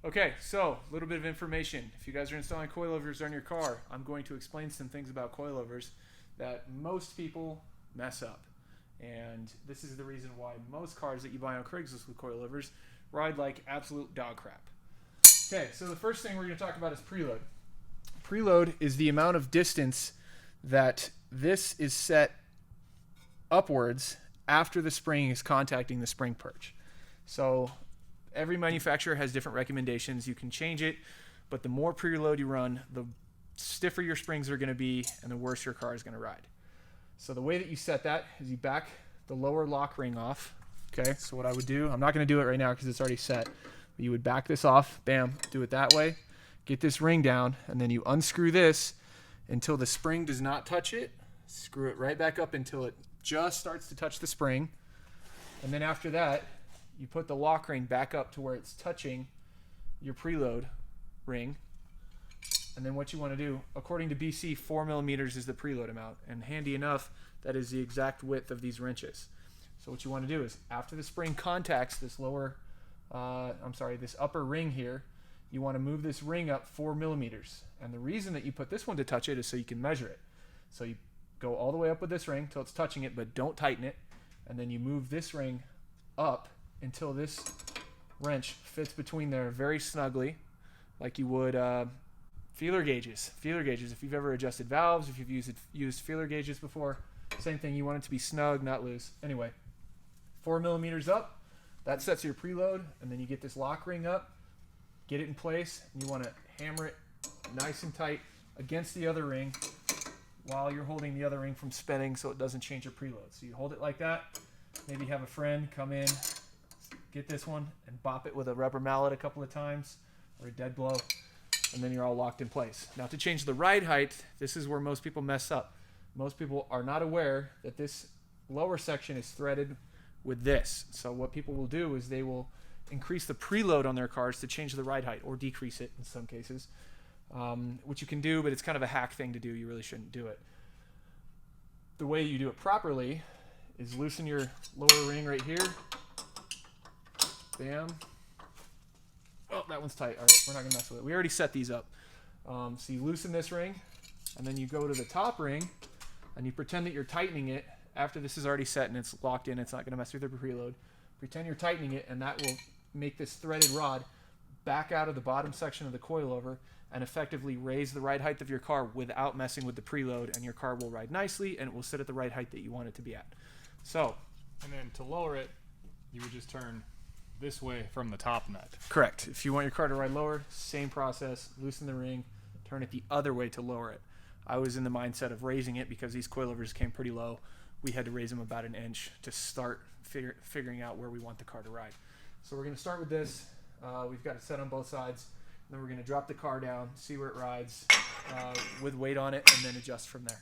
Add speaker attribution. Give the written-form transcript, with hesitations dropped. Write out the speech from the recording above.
Speaker 1: Okay, so a little bit of information. If you guys are installing coilovers on your car, I'm going to explain some things about coilovers that most people mess up. And this is the reason why most cars that you buy on Craigslist with coilovers ride like absolute dog crap. Okay, so the first thing we're going to talk about is preload. Preload is the amount of distance that this is set upwards after the spring is contacting the spring perch. So every manufacturer has different recommendations. You can change it, but the more preload you run, the stiffer your springs are going to be and the worse your car is going to ride. So the way that you set that is you back the lower lock ring off. Okay, so what I would do, I'm not going to do it right now because it's already set, but you would back this off, bam, do it that way, get this ring down, and then you unscrew this until the spring does not touch it, screw it right back up until it just starts to touch the spring, and then after that, you put the lock ring back up to where it's touching your preload ring. And then what you want to do, according to BC, 4 millimeters is the preload amount. And handy enough, that is the exact width of these wrenches. So what you want to do is, after the spring contacts this this upper ring here, you want to move this ring up 4 millimeters. And the reason that you put this one to touch it is so you can measure it. So you go all the way up with this ring till it's touching it, but don't tighten it. And then you move this ring up until this wrench fits between there very snugly, like you would feeler gauges. If you've ever adjusted valves, if you've used feeler gauges before, same thing. You want it to be snug, not loose. Anyway, 4 millimeters up, that sets your preload, and then you get this lock ring up, get it in place, and you want to hammer it nice and tight against the other ring while you're holding the other ring from spinning so it doesn't change your preload. So you hold it like that. Maybe have a friend come in, get this one, and bop it with a rubber mallet a couple of times, or a dead blow, and then you're all locked in place. Now to change the ride height, this is where most people mess up. Most people are not aware that this lower section is threaded with this. So what people will do is they will increase the preload on their cars to change the ride height, or decrease it in some cases, which you can do, but it's kind of a hack thing to do. You really shouldn't do it. The way you do it properly is loosen your lower ring right here. Bam. Oh, that one's tight. All right, we're not gonna mess with it. We already set these up. So you loosen this ring, and then you go to the top ring, and you pretend that you're tightening it after this is already set and it's locked in. It's not gonna mess with the preload. Pretend you're tightening it, and that will make this threaded rod back out of the bottom section of the coilover and effectively raise the ride height of your car without messing with the preload, and your car will ride nicely and it will sit at the ride height that you want it to be at. So,
Speaker 2: and then to lower it, you would just turn this way from the top nut.
Speaker 1: Correct. If you want your car to ride lower, same process. Loosen the ring, turn it the other way to lower it. I was in the mindset of raising it because these coilovers came pretty low. We had to raise them about an inch to start figuring out where we want the car to ride. So we're going to start with this. We've got it set on both sides. Then we're going to drop the car down, see where it rides with weight on it, and then adjust from there.